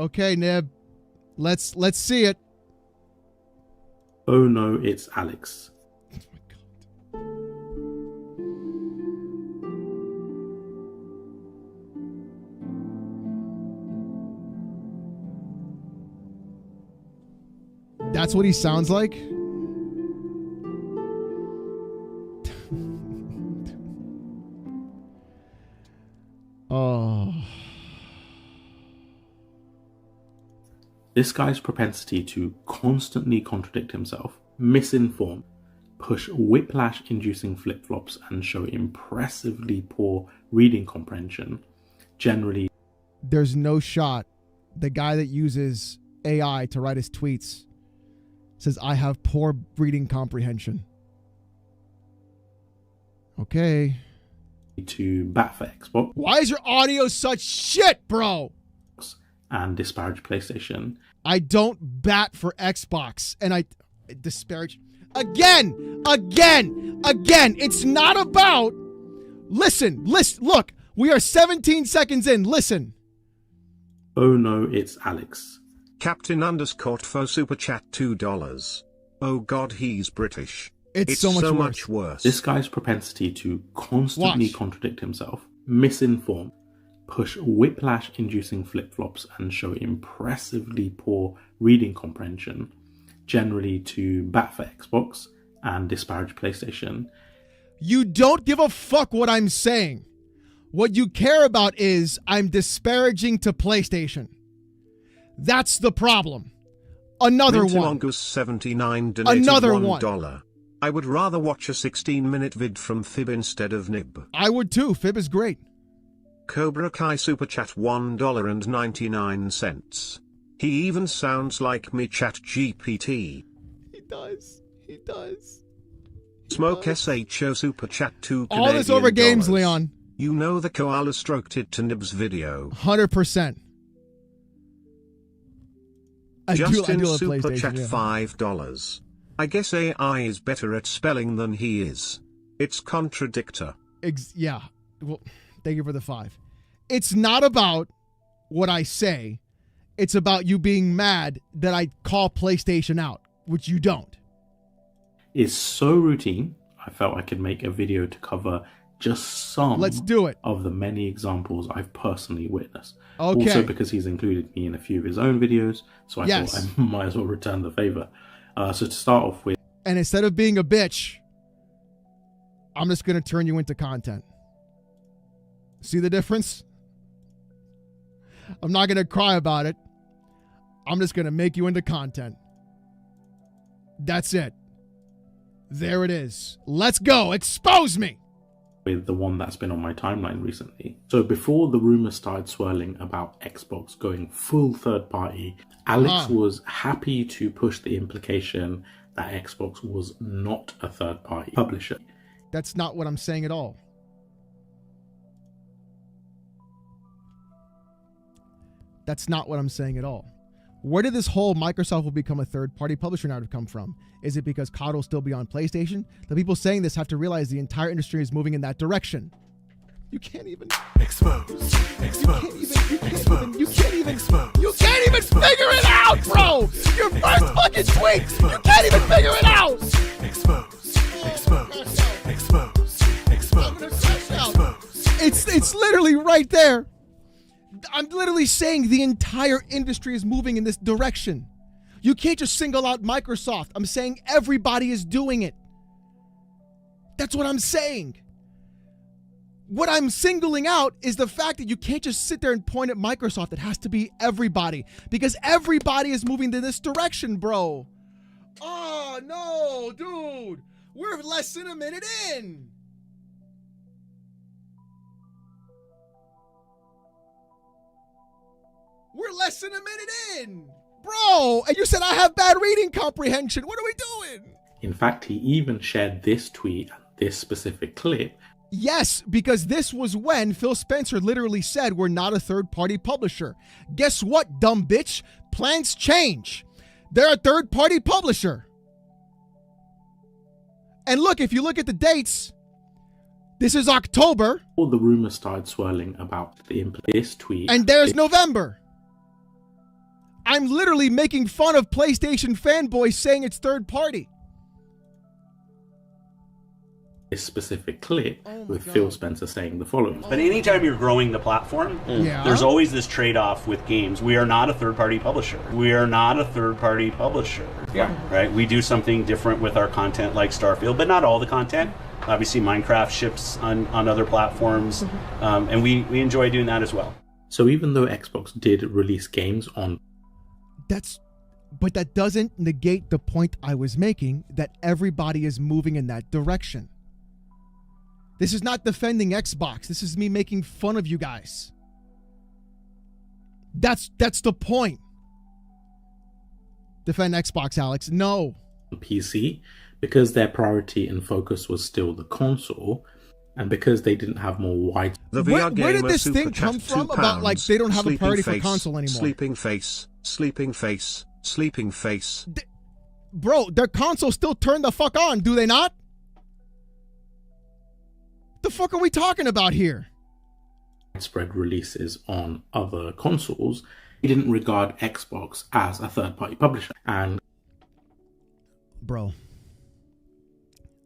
Okay, Nib. Let's see it. Oh no, it's Alex. Oh my God. That's what he sounds like? Oh. This guy's propensity to constantly contradict himself, misinform, push whiplash-inducing flip-flops, and show impressively poor reading comprehension generally. There's no shot. The guy that uses AI to write his tweets says, I have poor reading comprehension. Okay. To bat for Xbox. Why is your audio such shit, bro? And disparage PlayStation. I don't bat for Xbox, and I disparage again. It's not about. Listen. Look, we are 17 seconds in. Listen. Oh no, it's Alex. Captain_for super chat $2. Oh God, he's British. It's so much worse. This guy's propensity to constantly contradict himself, misinform, push whiplash-inducing flip-flops, and show impressively poor reading comprehension, generally to bat for Xbox and disparage PlayStation. You don't give a fuck what I'm saying. What you care about is I'm disparaging to PlayStation. That's the problem. Another one. Mongoose79 donated Another $1. one. I would rather watch a 16-minute vid from Fib instead of Nib. I would too. Fib is great. Cobra Kai super chat $1.99. He even sounds like me chat GPT. He does. Smoke SHO super chat 2 All this over games, Leon. You know the koala stroked it to Nib's video. 100%. Justin super chat $5. I guess AI is better at spelling than he is. It's contradictor. Yeah. Well, thank you for the 5. It's not about what I say. It's about you being mad that I call PlayStation out, which you don't. It's so routine, I felt I could make a video to cover just some Let's do it. of the many examples I've personally witnessed. Okay. Also because he's included me in a few of his own videos, so I thought I might as well return the favor. So to start off with... And instead of being a bitch, I'm just going to turn you into content. See the difference? I'm not going to cry about it. I'm just going to make you into content. That's it. There it is. Let's go. Expose me. With the one that's been on my timeline recently. So before the rumors started swirling about Xbox going full third party, Alex was happy to push the implication that Xbox was not a third party publisher. That's not what I'm saying at all. That's not what I'm saying at all. Where did this whole Microsoft will become a third-party publisher narrative come from? Is it because COD will still be on PlayStation? The people saying this have to realize the entire industry is moving in that direction. You can't even... Expose. You can't even figure it out, bro! Your first fucking tweet! You can't even figure it out! It's literally right there. I'm literally saying the entire industry is moving in this direction. You can't just single out Microsoft. I'm saying everybody is doing it. That's what I'm saying. What I'm singling out is the fact that you can't just sit there and point at Microsoft. It has to be everybody, because everybody is moving in this direction, bro. Oh, no, dude. We're less than a minute in. We're less than a minute in. Bro, and you said I have bad reading comprehension. What are we doing? In fact, he even shared this tweet and this specific clip. Yes, because this was when Phil Spencer literally said we're not a third-party publisher. Guess what, dumb bitch? Plans change. They're a third-party publisher. And look, if you look at the dates, this is October. All the rumors started swirling about this tweet. And there's November. I'm literally making fun of PlayStation fanboys saying it's third party. This specific clip with Phil Spencer saying the following. But anytime you're growing the platform, there's always this trade-off with games. We are not a third-party publisher. We are not a third-party publisher. Yeah. Right? We do something different with our content like Starfield, but not all the content. Obviously, Minecraft ships on other platforms, and we enjoy doing that as well. So even though Xbox did release games on... But that doesn't negate the point I was making, that everybody is moving in that direction. This is not defending Xbox. This is me making fun of you guys. That's the point. Defend Xbox, Alex. No. PC, because their priority and focus was still the console, and because they didn't have more wide... Where did this thing come from about, like, they don't have a priority for console anymore? Sleeping face, sleeping face, sleeping face. Bro, their console still turned the fuck on, do they not? The fuck are we talking about here? Widespread releases on other consoles. He didn't regard Xbox as a third-party publisher. And bro,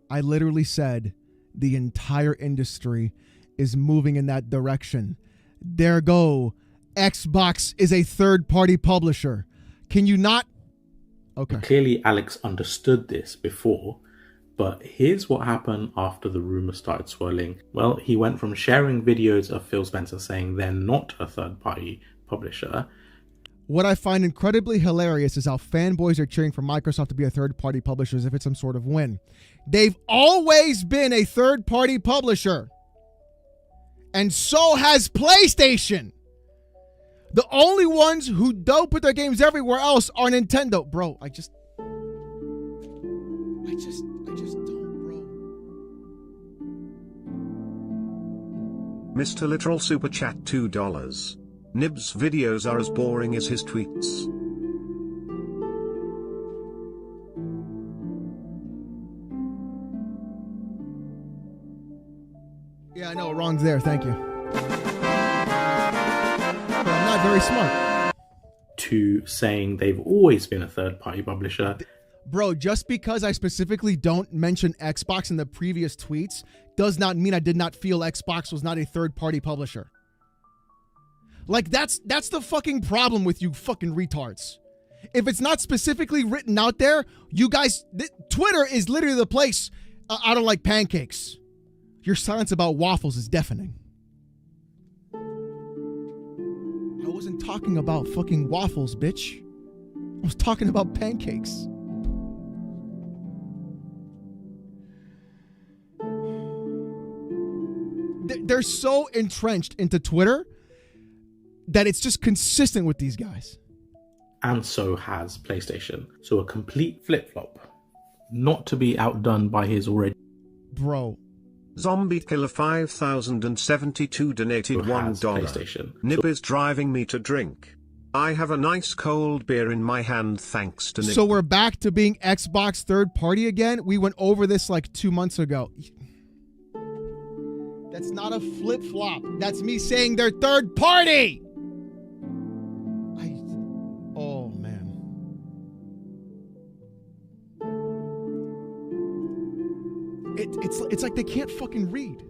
I literally said the entire industry is moving in that direction. There go. Xbox is a third-party publisher. Can you not? Okay. Clearly, Alex understood this before. But here's what happened after the rumors started swirling. Well, he went from sharing videos of Phil Spencer saying they're not a third-party publisher. What I find incredibly hilarious is how fanboys are cheering for Microsoft to be a third-party publisher as if it's some sort of win. They've always been a third-party publisher. And so has PlayStation. The only ones who don't put their games everywhere else are Nintendo. Bro, I just don't, bro. Mr. Literal Super Chat $2. Nib's videos are as boring as his tweets. Yeah, I know. Wrong's there. Thank you. But I'm not very smart. To saying they've always been a third-party publisher. Bro, just because I specifically don't mention Xbox in the previous tweets does not mean I did not feel Xbox was not a third-party publisher. Like, that's the fucking problem with you fucking retards. If it's not specifically written out there, you guys... Twitter is literally the place I don't like pancakes. Your silence about waffles is deafening. I wasn't talking about fucking waffles, bitch. I was talking about pancakes. They're so entrenched into Twitter that it's just consistent with these guys. And so has PlayStation. So a complete flip-flop. Not to be outdone by his already... Bro. Zombie Killer 5072 donated $1. Nib is driving me to drink. I have a nice cold beer in my hand thanks to Nib. So we're back to being Xbox third party again? We went over this like 2 months ago. That's not a flip-flop. That's me saying they're third party. Oh, man. It's like they can't fucking read.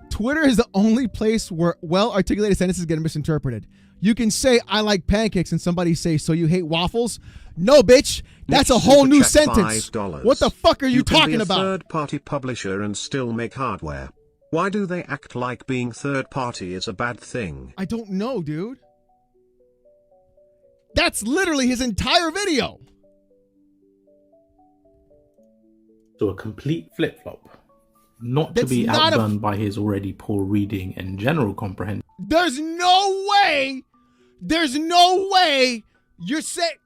Twitter is the only place where well-articulated sentences get misinterpreted. You can say, I like pancakes, and somebody say, so you hate waffles? No, bitch. That's a whole new sentence. What the fuck are you talking about? You can be a third-party publisher and still make hardware. Why do they act like being third-party is a bad thing? I don't know, dude. That's literally his entire video. So a complete flip-flop. Not to be outdone by his already poor reading and general comprehension. There's no way you're saying...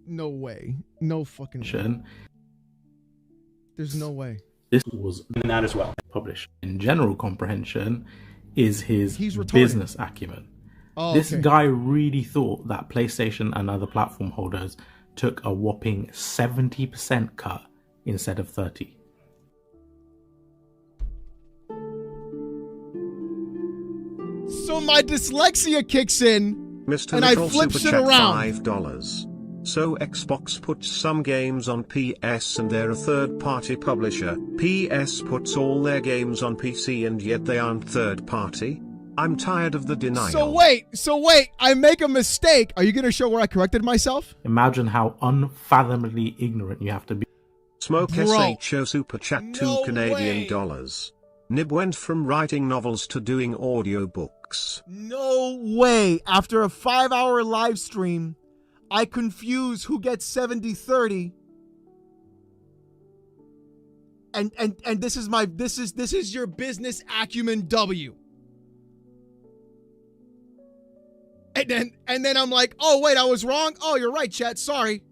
No way. No fucking way. There's no way. This was in that as well. Published in general comprehension is his retarded. business acumen. Oh, This okay. guy really thought that PlayStation and other platform holders took a whopping 70% cut instead of 30%. So my dyslexia kicks in, Mr. and I Little flip Super shit Chat around. $5. So Xbox puts some games on PS and they're a third-party publisher. PS puts all their games on PC and yet they aren't third-party? I'm tired of the denial. So wait, I make a mistake. Are you going to show where I corrected myself? Imagine how unfathomably ignorant you have to be. Smoke Bro, SHO Super Chat no 2 Canadian way. dollars. Nib went from writing novels to doing audiobooks. No way. After a 5-hour live stream, I confuse who gets 70-30. And this is your business acumen W. And then I'm like, oh wait, I was wrong. Oh, you're right, chat. Sorry.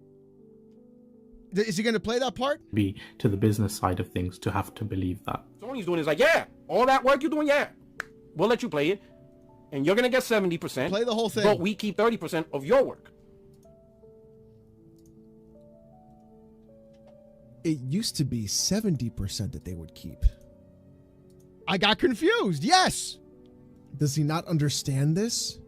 Is he gonna play that part? Be to the business side of things to have to believe that. Sony's doing is like, yeah, all that work you're doing, yeah, we'll let you play it, and you're gonna get 70%. Play the whole thing. But we keep 30% of your work. It used to be 70% that they would keep. I got confused. Yes. Does he not understand this?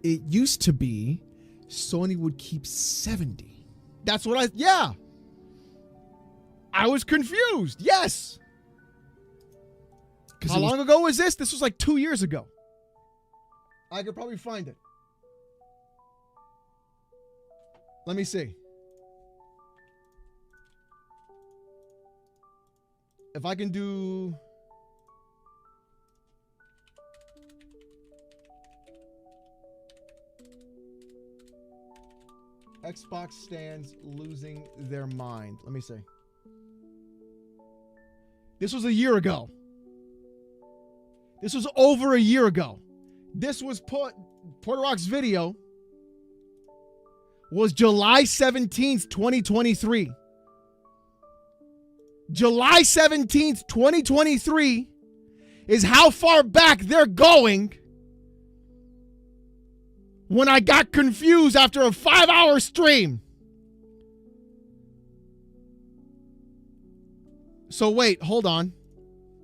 It used to be Sony would keep 70. That's what yeah. I was confused. Yes. How long ago was this? This was like 2 years ago. I could probably find it. Let me see. If I can do... Xbox stands losing their mind. Let me see. This was a year ago. This was over a year ago. This was Porter Rock's video was July 17th, 2023. July 17th, 2023 is how far back they're going when I got confused after a 5-hour stream. So wait, hold on.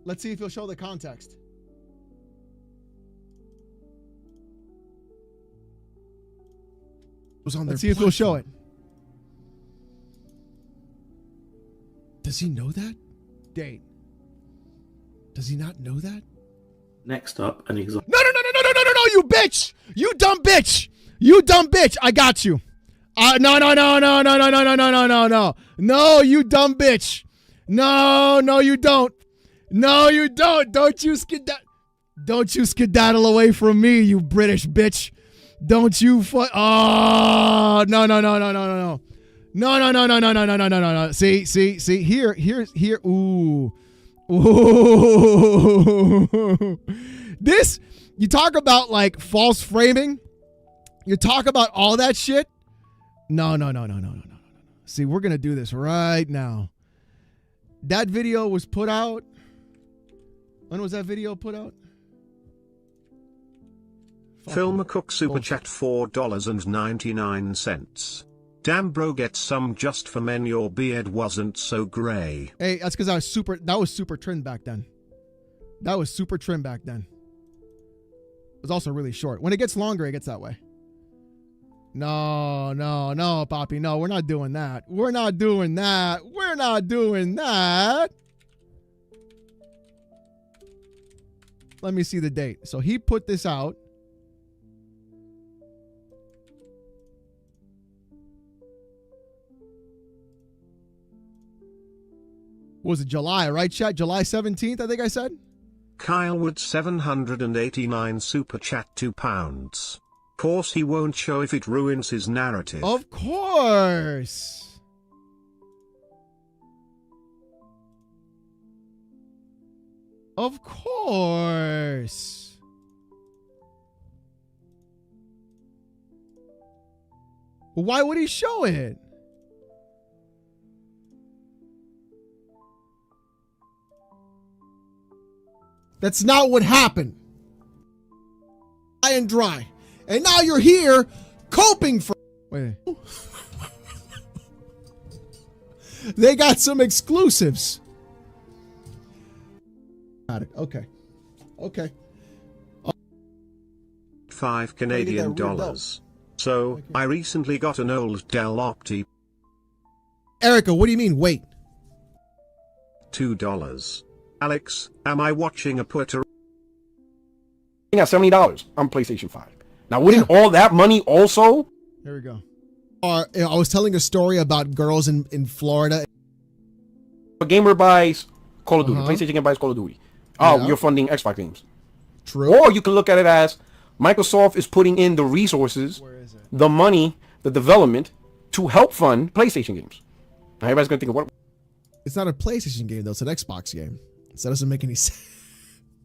Let's see if he'll show the context. Let's see if he'll show it. Does he know that? Date. Does he not know that? Next up, an example. No, you bitch! You dumb bitch! You dumb bitch! I got you. No, you dumb bitch. No, you don't. No, you don't. Don't you skedaddle away from me, you British bitch. Don't you oh, no. No. See, here. Ooh. This, you talk about like false framing. You talk about all that shit. No. See, we're going to do this right now. That video was put out. When was that video put out? Phil McCook Super Chat $4.99. Damn bro, get some just for men, your beard wasn't so gray. Hey, that's because that was super trim back then. It was also really short. When it gets longer, it gets that way. No, Poppy. No, we're not doing that. We're not doing that. Let me see the date. So he put this out. Was it July, right, chat? July 17th, I think I said? Kyle Wood 789 Super Chat £2. Course he won't show if it ruins his narrative. Of course. Of course. Well, why would he show it? That's not what happened. High and dry. And now you're here coping for... Wait. They got some exclusives. Got it. Okay. Okay. $5 Canadian. So, okay. I recently got an old Dell Opti. Erica, what do you mean, wait? $2. Alex, am I watching a Puerto You got $70 on PlayStation 5. Now, wouldn't all that money also? There we go. I was telling a story about girls in Florida. A gamer buys Call of Duty. PlayStation gamer buys Call of Duty. Oh, Yeah. you're funding Xbox games. True. Or you can look at it as Microsoft is putting in the resources, the money, the development to help fund PlayStation games. Now, everybody's going to think of what? It's not a PlayStation game, though. It's an Xbox game. So that doesn't make any sense.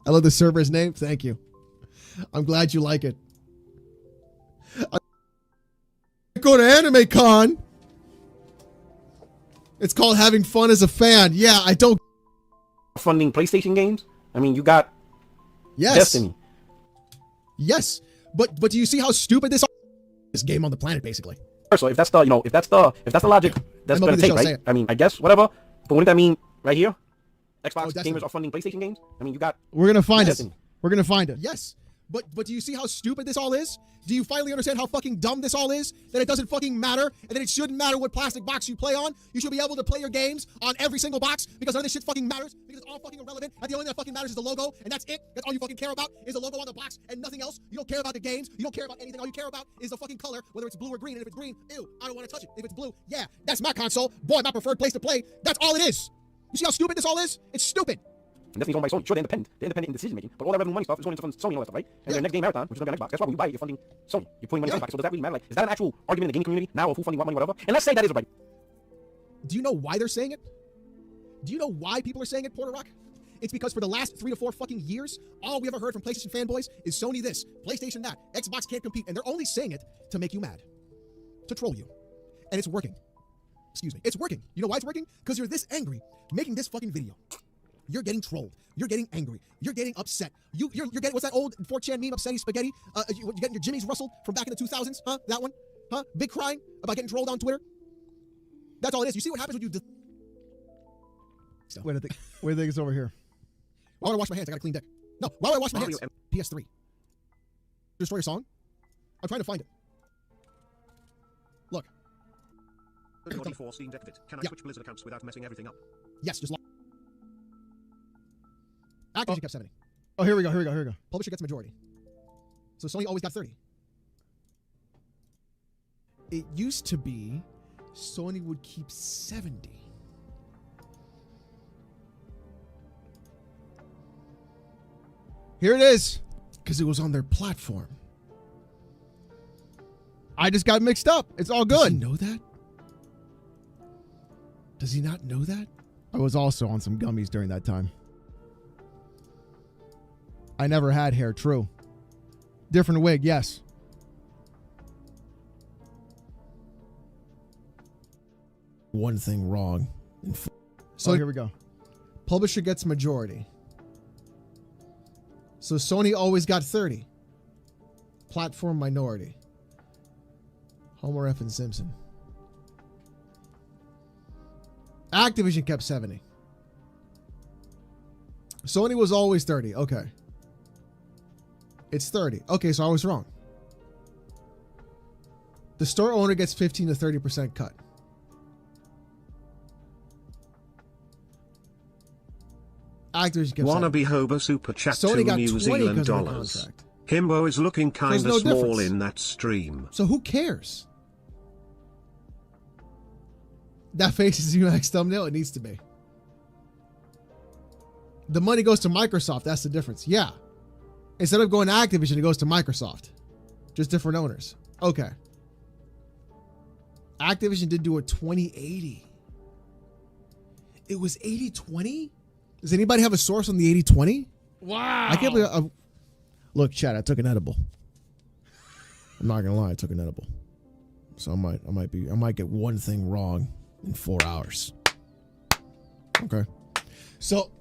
I love the server's name. Thank you. I'm glad you like it. I go to Anime Con. It's called having fun as a fan. Yeah, I don't. Funding PlayStation games? I mean, you got Destiny. Yes. But do you see how stupid this game on the planet, basically? So if that's the, if that's the logic that's going to take, right? I mean, I guess, whatever. But wouldn't that mean right here? Xbox gamers are funding PlayStation games? I mean, you got... We're going to find Destiny. it. We're going to find it. Yes. But do you see how stupid this all is? Do you finally understand how fucking dumb this all is? That it doesn't fucking matter, and that it shouldn't matter what plastic box you play on. You should be able to play your games on every single box because none of this shit fucking matters, because it's all fucking irrelevant, and the only thing that fucking matters is the logo, and that's it. That's all you fucking care about is the logo on the box and nothing else. You don't care about the games. You don't care about anything. All you care about is the fucking color, whether it's blue or green. And if it's green, ew, I don't want to touch it. If it's blue, yeah, that's my console. Boy, my preferred place to play. That's all it is. You see how stupid this all is? It's stupid. And Destiny's owned by Sony. Sure, they're independent. They're independent in decision making, but all that revenue money stuff is going into Sony and all that stuff, right? And their next game Marathon, which is going to be on Xbox. That's why when you buy it, you're funding Sony. You're putting money in the pocket. So does that really matter? Like, is that an actual argument in the gaming community now of who funding what money, whatever? And let's say that is right. Do you know why they're saying it? Do you know why people are saying it, Porter Rock? It's because for the last 3 to 4 fucking years, all we ever heard from PlayStation fanboys is Sony this, PlayStation that, Xbox can't compete, and they're only saying it to make you mad, to troll you, and it's working. Excuse me, it's working. You know why it's working? Because you're this angry making this fucking video. You're getting trolled. You're getting angry. You're getting upset. You're getting, what's that old 4chan meme, upsetty spaghetti? You're getting your Jimmy's rustled from back in the 2000s, huh? That one? Huh? Big crying about getting trolled on Twitter? That's all it is. You see what happens when you... Wait, I think it's over here. Why would I wash my hands? I got a clean dick. No, why would I wash my hands? PS3. Destroy your song? I'm trying to find it. Look. Can I switch Blizzard accounts without messing everything up? Yes, just log. Activision kept 70. Oh, here we go. Publisher gets majority. So Sony always got 30. It used to be Sony would keep 70. Here it is. Because it was on their platform. I just got mixed up. It's all good. Does he know that? Does he not know that? I was also on some gummies during that time. I never had hair, true. Different wig, yes. One thing wrong. So here we go. Publisher gets majority. So Sony always got 30. Platform minority. Homer F. and Simpson. Activision kept 70. Sony was always 30. Okay. It's 30. Okay, so I was wrong. The store owner gets 15 to 30% cut. Actors get Wannabe Hoba super chat Sony got New 20 Zealand because of the dollars. contract. Himbo is looking kinda no small difference. in that stream. So who cares? That face is your next thumbnail. It needs to be. The money goes to Microsoft. That's the difference. Yeah. Instead of going to Activision, it goes to Microsoft. Just different owners. Okay. Activision did do a 2080. It was 80-20? Does anybody have a source on the 80-20? Wow. I can't believe... look, chat, I took an edible. I'm not going to lie. I took an edible. So I might get one thing wrong in 4 hours. Okay. So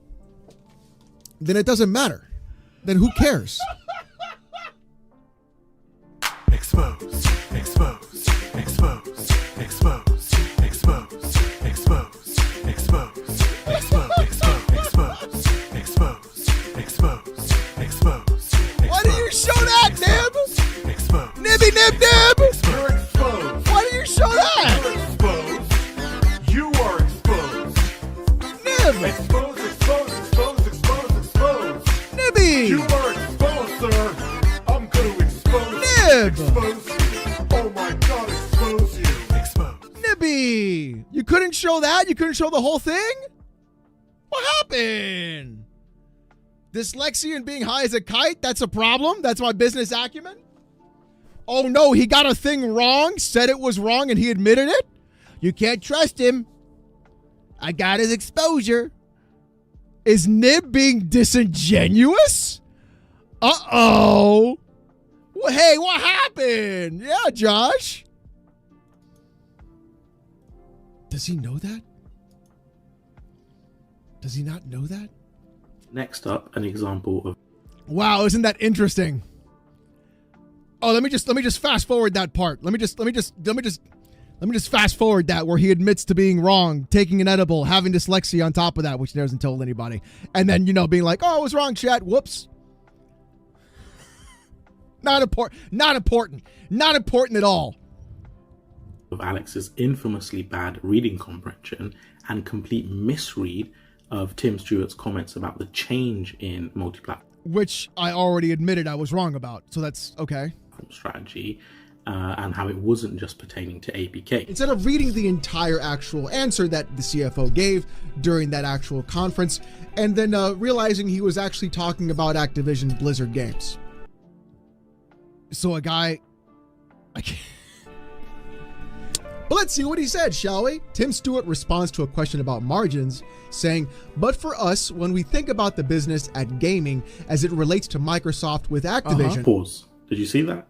then it doesn't matter. Then who cares? Expose, expose, expose, expose, expose, expose, expose, expose, expose, expose, expose, expose. Why do you show that, Nib? Expose. Nibby nib nib! You're exposed. Why do you show that? You're exposed. You are exposed. Nib! Expose, expose, expose, expose, expose. Nibby! You are exposed, sir. I'm going to expose you. Nib! Expose you. Oh my God, expose you. Expose. Nibby! You couldn't show that? You couldn't show the whole thing? What happened? Dyslexia and being high as a kite? That's a problem? That's my business acumen? Oh no, he got a thing wrong, said it was wrong, and he admitted it? You can't trust him. I got his exposure. Is Nib being disingenuous? Uh-oh. Hey, what happened? Yeah, Josh. Does he know that? Does he not know that? Next up, an example of Wow, isn't that interesting? Oh, let me just fast forward that part. Let me just fast forward that where he admits to being wrong, taking an edible, having dyslexia on top of that, which he hasn't told anybody. And then, being like, "Oh, I was wrong, chat. Whoops." Not important. Not important at all. of Alex's infamously bad reading comprehension and complete misread of Tim Stewart's comments about the change in multi-platform Which I already admitted I was wrong about. So that's okay. strategy and how it wasn't just pertaining to APK. Instead of reading the entire actual answer that the CFO gave during that actual conference, and then realizing he was actually talking about Activision Blizzard games. So a guy... I can't... But let's see what he said, shall we? Tim Stewart responds to a question about margins, saying, "But for us, when we think about the business at gaming as it relates to Microsoft with Activision..." Pause. Did you see that?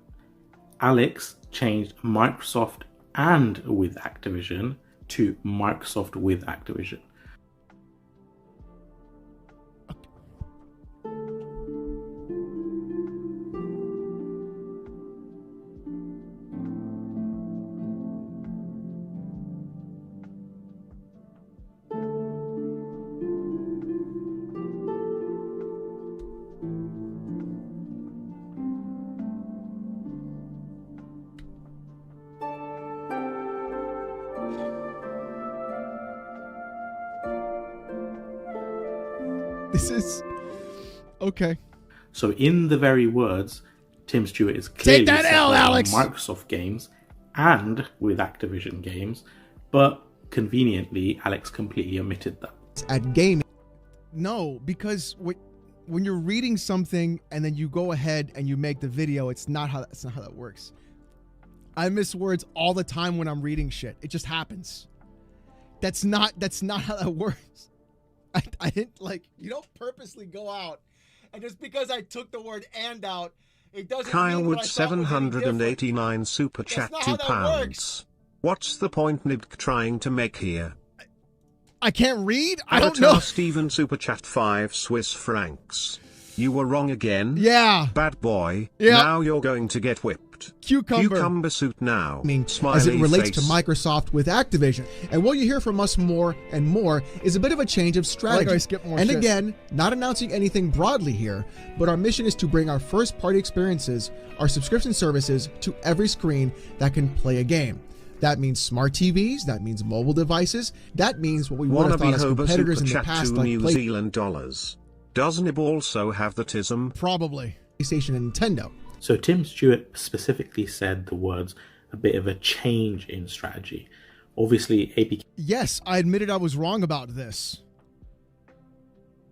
Alex changed Microsoft and with Activision to Microsoft with Activision. This is... okay. So in the very words, Tim Stewart is clearly Take that L, Alex! Microsoft games and with Activision games, but conveniently, Alex completely omitted that. At gaming. No, because when you're reading something and then you go ahead and you make the video, that's not how that works. I miss words all the time when I'm reading shit. It just happens. That's not how that works. I didn't you don't purposely go out and just because I took the word "and" out, it doesn't Kyle mean Wood what I thought was any different. 789 super chat not how that £2. works. What's the point Nibk trying to make here? I can't read? I don't Avatar know. Steven super chat 5 Swiss francs. You were wrong again? Yeah. Bad boy. Yeah. Now you're going to get whipped. Cucumber suit now. As it relates to face. Microsoft with Activision. And what you hear from us more and more is a bit of a change of strategy. I skip more and shit. again, not announcing anything broadly here, but our mission is to bring our first-party experiences, our subscription services, to every screen that can play a game. That means smart TVs, that means mobile devices, that means what we would have thought as Wannabe competitors in super the chat past 2 like New Zealand dollars. Does Nib also have the tism? Probably. PlayStation and Nintendo. So Tim Stewart specifically said the words, a bit of a change in strategy. Obviously, APK Yes, I admitted I was wrong about this.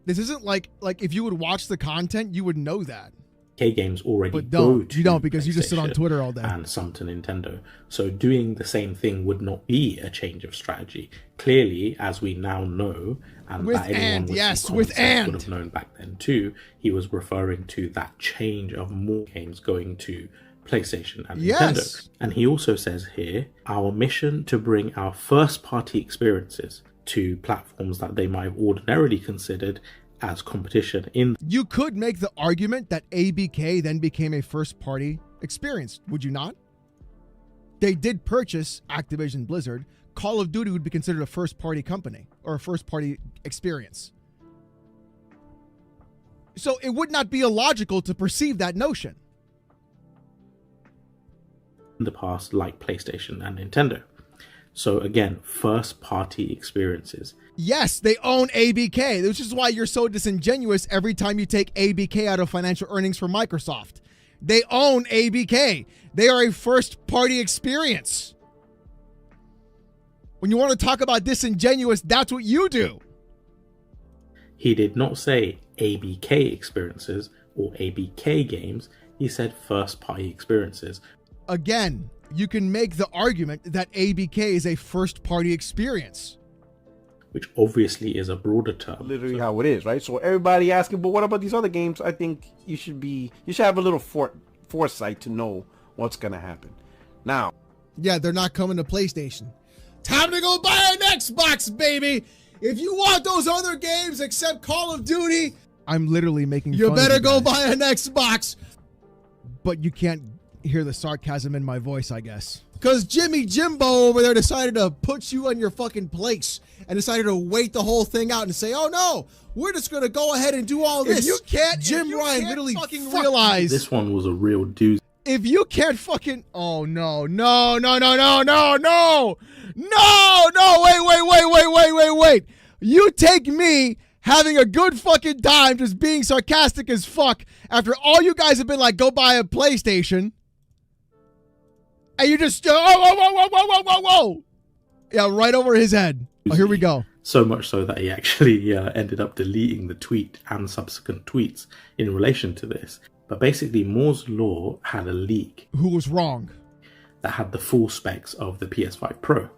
This isn't like if you would watch the content, you would know that. games already But go don't. to You don't because you just sit on PlayStation Twitter all day. and some to Nintendo. So doing the same thing would not be a change of strategy. Clearly, as we now know, and With that anyone and, with yes, some with common sense and. would have known back then too, he was referring to that change of more games going to PlayStation and Yes. Nintendo. And he also says here, our mission to bring our first-party experiences to platforms that they might have ordinarily considered as competition in. You could make the argument that ABK then became a first-party experience, would you not? They did purchase Activision Blizzard. Call of Duty would be considered a first-party company or a first-party experience. So it would not be illogical to perceive that notion. The past, like PlayStation and Nintendo. So again, first-party experiences. Yes, they own ABK, which is why you're so disingenuous every time you take ABK out of financial earnings for Microsoft. They own ABK. They are a first-party experience. When you want to talk about disingenuous, that's what you do. He did not say ABK experiences or ABK games. He said first-party experiences. Again, you can make the argument that ABK is a first-party experience, which obviously is a broader term. Literally how it is, right? So everybody asking, but what about these other games? I think you should have a little foresight to know what's gonna happen. Now, yeah, they're not coming to PlayStation. Time to go buy an Xbox, baby. If you want those other games except Call of Duty, I'm literally making fun of you. You better go buy an Xbox. But you can't hear the sarcasm in my voice, I guess. Because Jimmy Jimbo over there decided to put you in your fucking place and decided to wait the whole thing out and say, oh no, we're just going to go ahead and do all this. If you can't, Jim Ryan literally fucking realize. This one was a real doozy. If you can't fucking, oh no, no, no, no, no, no, no, no, no, wait. You take me having a good fucking time just being sarcastic as fuck after all you guys have been like, go buy a PlayStation. And you just, whoa. Yeah, right over his head. Oh, here we go. So much so that he actually ended up deleting the tweet and subsequent tweets in relation to this. But basically, Moore's Law had a leak. Who was wrong? That had the full specs of the PS5 Pro.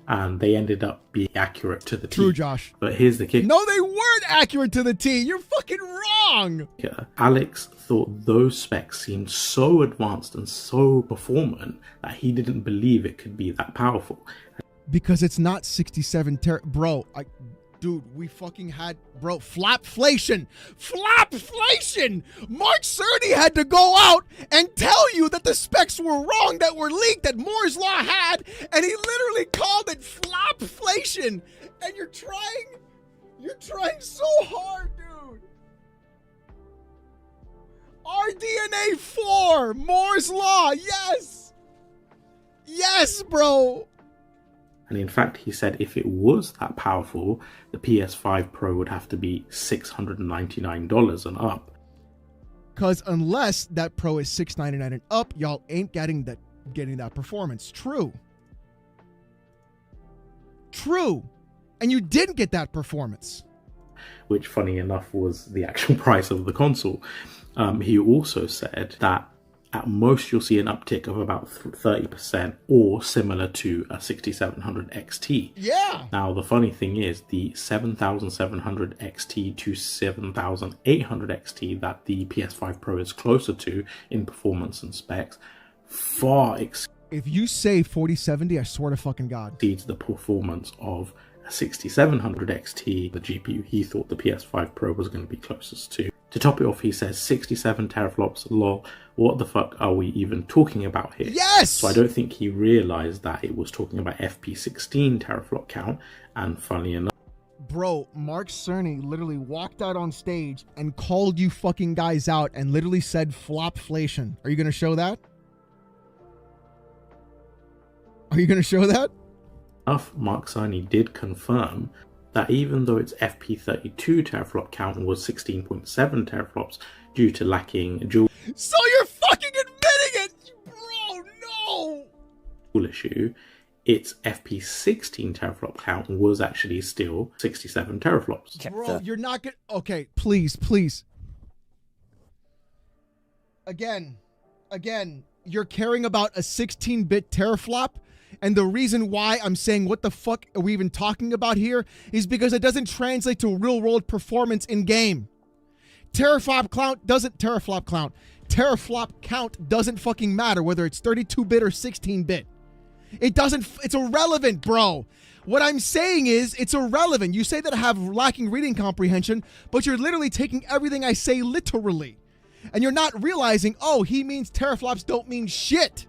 And they ended up being accurate to the T. True, Josh. But here's the kick. No, they weren't accurate to the T. You're fucking wrong. Yeah. Alex thought those specs seemed so advanced and so performant that he didn't believe it could be that powerful. Because it's not 67 bro. Dude, we fucking had, bro, flapflation. Mark Cerny had to go out and tell you that the specs were wrong, that were leaked, that Moore's Law had, and he literally called it flapflation. And you're trying so hard, dude. RDNA 4, Moore's Law, yes, bro. And in fact, he said if it was that powerful, the PS5 Pro would have to be $699 and up. Because unless that Pro is $699 and up, y'all ain't getting that performance. True. And you didn't get that performance. Which, funny enough, was the actual price of the console. He also said that at most you'll see an uptick of about 30% or similar to a 6700 XT. Yeah. Now, the funny thing is the 7700 XT to 7800 XT that the PS5 Pro is closer to in performance and specs far if you say 4070, I swear to fucking God, exceeds the performance of a 6700 XT, the GPU he thought the PS5 Pro was going to be closest to. To top it off, he says 67 teraflops, lol, what the fuck are we even talking about here? Yes! So I don't think he realized that it was talking about FP16 teraflop count, and funny enough, bro, Mark Cerny literally walked out on stage and called you fucking guys out and literally said flopflation. Are you going to show that? Mark Cerny did confirm that even though its FP32 teraflop count was 16.7 teraflops due to lacking dual... So you're fucking admitting it! Bro, no! ...issue, its FP16 teraflop count was actually still 67 teraflops. Bro, you're not gonna... Okay, please. Again, you're caring about a 16-bit teraflop? And the reason why I'm saying what the fuck are we even talking about here is because it doesn't translate to real-world performance in game. Teraflop count teraflop count doesn't fucking matter whether it's 32-bit or 16-bit. It doesn't, it's irrelevant, bro. What I'm saying is it's irrelevant. You say that I have lacking reading comprehension, but you're literally taking everything I say literally. And you're not realizing, oh, he means teraflops don't mean shit.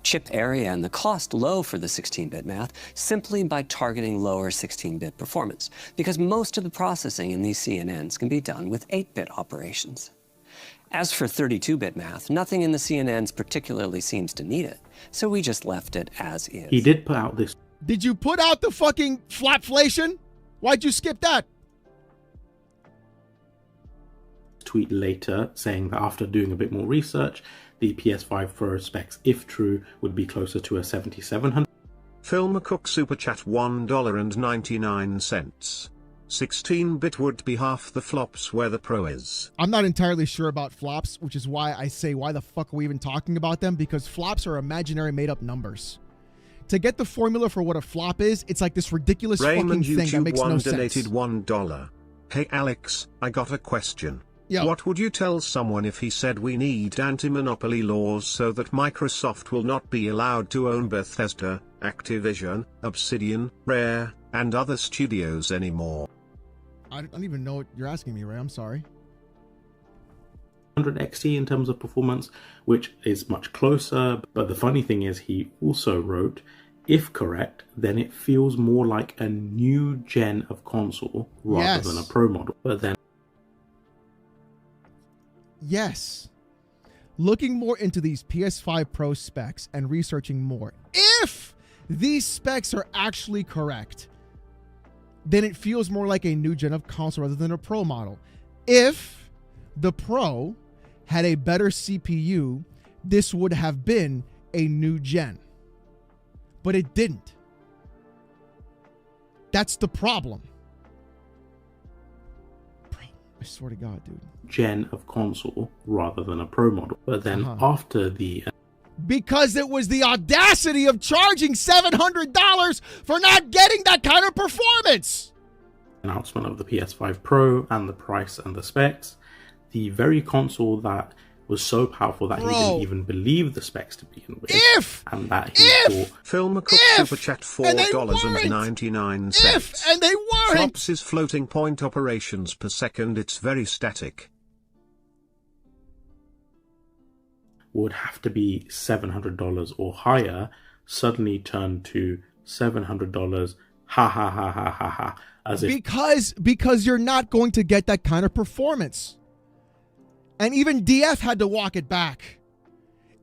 Chip area and the cost low for the 16-bit math simply by targeting lower 16-bit performance, because most of the processing in these CNNs can be done with 8-bit operations. As for 32-bit math, nothing in the CNNs particularly seems to need it, so we just left it as is. He did put out this. Did you put out the fucking flapflation? Why'd you skip that? Tweet later saying that after doing a bit more research, the PS5 Pro specs, if true, would be closer to a 7700. Phil McCook Super Chat $1.99. 16-bit would be half the flops where the Pro is. I'm not entirely sure about flops, which is why I say, why the fuck are we even talking about them? Because flops are imaginary made-up numbers. To get the formula for what a flop is, it's like this ridiculous Raymond fucking thing that makes no sense. donated $1. Hey Alex, I got a question. Yo. What would you tell someone if he said we need anti-monopoly laws so that Microsoft will not be allowed to own Bethesda, Activision, Obsidian, Rare, and other studios anymore? I don't even know what you're asking me, Ray. I'm sorry. 100 XT in terms of performance, which is much closer. But the funny thing is, he also wrote, if correct, then it feels more like a new gen of console rather than a Pro model. But then, yes. Looking more into these PS5 Pro specs and researching more, if these specs are actually correct, then it feels more like a new gen of console rather than a Pro model. If the Pro had a better CPU, this would have been a new gen. But it didn't. That's the problem. Bro, I swear to God, dude. Gen of console rather than a Pro model. But then after the... Because it was the audacity of charging $700 for not getting that kind of performance. Announcement of the PS5 Pro and the price and the specs, the very console that was so powerful that he didn't even believe the specs to begin with. And that he thought... Phil McCook Super Chat $4.99. If and they weren't. Flops is floating point operations per second. It's very static. Would have to be $700 or higher, suddenly turned to $700, ha ha ha ha ha ha, as if... Because you're not going to get that kind of performance. And even DF had to walk it back.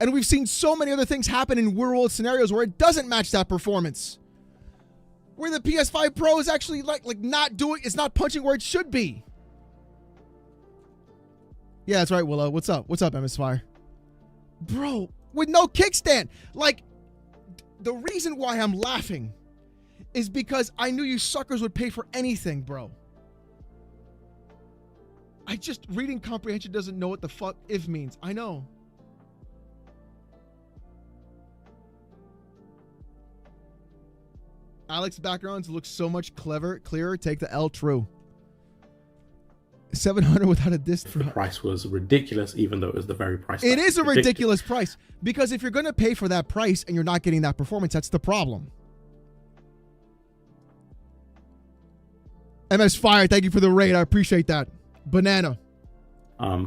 And we've seen so many other things happen in real-world scenarios where it doesn't match that performance. Where the PS5 Pro is actually like not doing, it's not punching where it should be. Yeah, that's right, Willow. What's up? What's up, MS Fire? Bro, with no kickstand. Like, the reason why I'm laughing is because I knew you suckers would pay for anything, bro. Reading comprehension doesn't know what the fuck if means. I know. Alex backgrounds look so much clearer. Take the L, true. 700 without a disc. The price was ridiculous, even though it was the very price. It is a ridiculous price, because if you're going to pay for that price and you're not getting that performance, that's the problem. MS Fire, thank you for the raid. I appreciate that. Banana.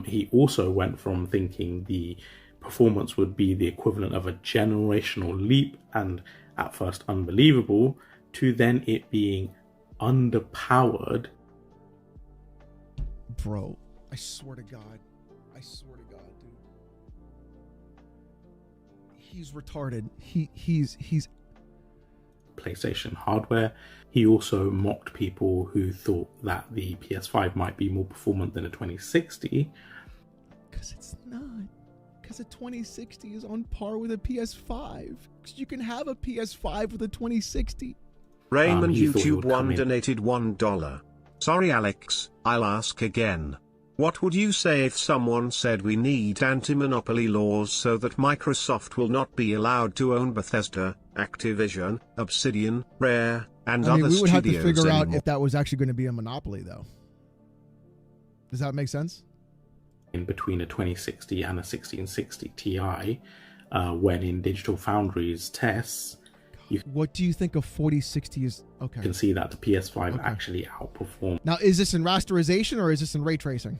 He also went from thinking the performance would be the equivalent of a generational leap and at first unbelievable, to then it being underpowered. Bro, I swear to God. I swear to God, dude. He's retarded. He's PlayStation hardware. He also mocked people who thought that the PS5 might be more performant than a 2060. Because it's not. Because a 2060 is on par with a PS5. Because you can have a PS5 with a 2060. Raymond YouTube 1 donated $1. Sorry Alex, I'll ask again. What would you say if someone said we need anti-monopoly laws so that Microsoft will not be allowed to own Bethesda, Activision, Obsidian, Rare, and other studios we would have to figure out anymore? if that was actually going to be a monopoly, though. Does that make sense? in between a 2060 and a 1660 Ti, when in Digital Foundry's tests, what do you think a 4060 is? Okay. You can see that the PS5 actually outperformed. Now, is this in rasterization or is this in ray tracing?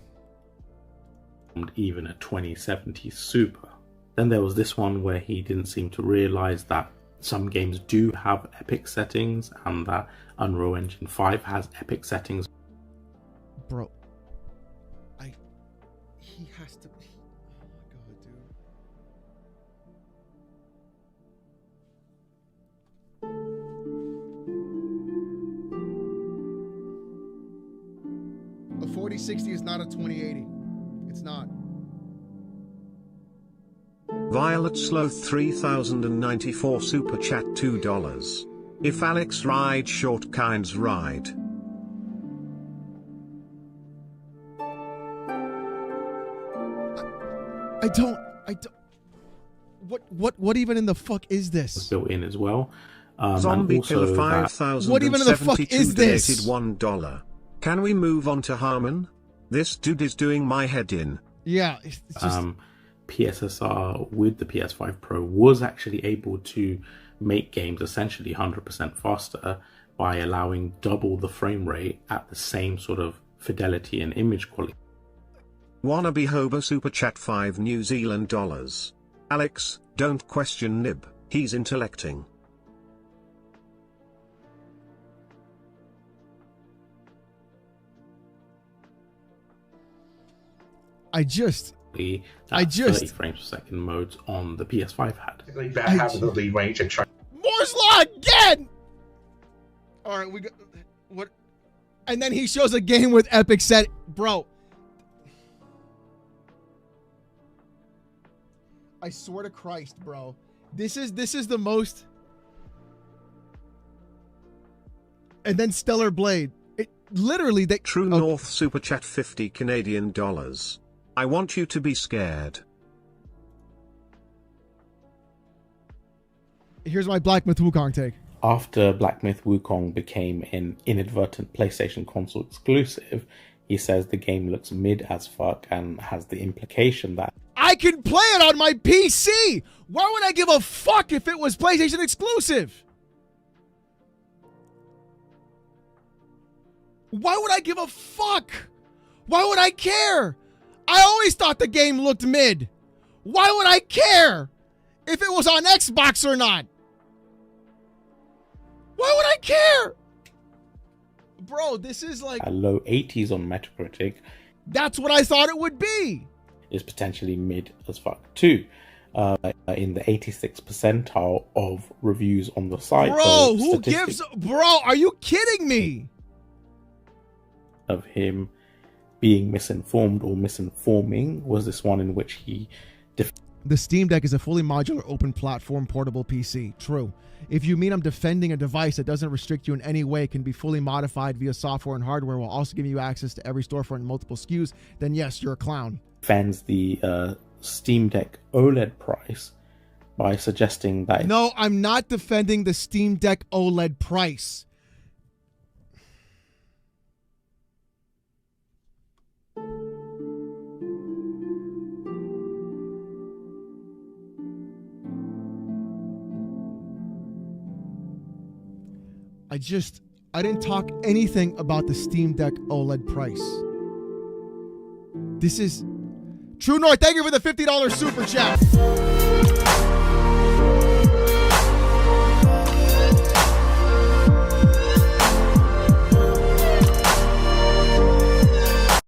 Even a 2070 Super. Then there was this one where he didn't seem to realize that some games do have epic settings and that Unreal Engine 5 has epic settings. Bro, he has to be. Oh my god, dude. A 4060 is not a 2080. It's not. Violet Sloth 3094 Super Chat $2. If Alex ride short kinds ride. I don't. What even in the fuck is this? Built in as well. Zombie Killer 5000. What even in the fuck is this? $1. Can we move on to Harmon? This dude is doing my head in. Yeah. It's just... PSSR with the PS5 Pro was actually able to make games essentially 100% faster by allowing double the frame rate at the same sort of fidelity and image quality. Wannabe Hoba Super Chat $5 New Zealand dollars. Alex, don't question Nib, he's intellecting. That 30 frames per second modes on the PS5 had. Moore's Law again! Alright, we got... What? And then he shows a game with epic set... Bro. I swear to Christ, bro. This is the most... And then Stellar Blade. It literally... They... True North Super Chat 50 Canadian dollars. I want you to be scared. Here's my Black Myth Wukong take. After Black Myth Wukong became an inadvertent PlayStation console exclusive, he says the game looks mid as fuck and has the implication that I can play it on my PC! Why would I give a fuck if it was PlayStation exclusive? Why would I give a fuck? Why would I care? I always thought the game looked mid. Why would I care if it was on Xbox or not? Why would I care? Bro, this is like... a low 80s on Metacritic. That's what I thought it would be. Is potentially mid as fuck too. In the 86th percentile of reviews on the site. Bro, who gives... Bro, are you kidding me? Of him being misinformed or misinforming was this one in which he... The Steam Deck is a fully modular open platform portable PC. True. If you mean I'm defending a device that doesn't restrict you in any way, can be fully modified via software and hardware while also giving you access to every storefront and multiple SKUs, then yes, you're a clown. Defends the Steam Deck OLED price by suggesting that... No, I'm not defending the Steam Deck OLED price. I didn't talk anything about the Steam Deck OLED price. This is... True North, thank you for the $50 super chat.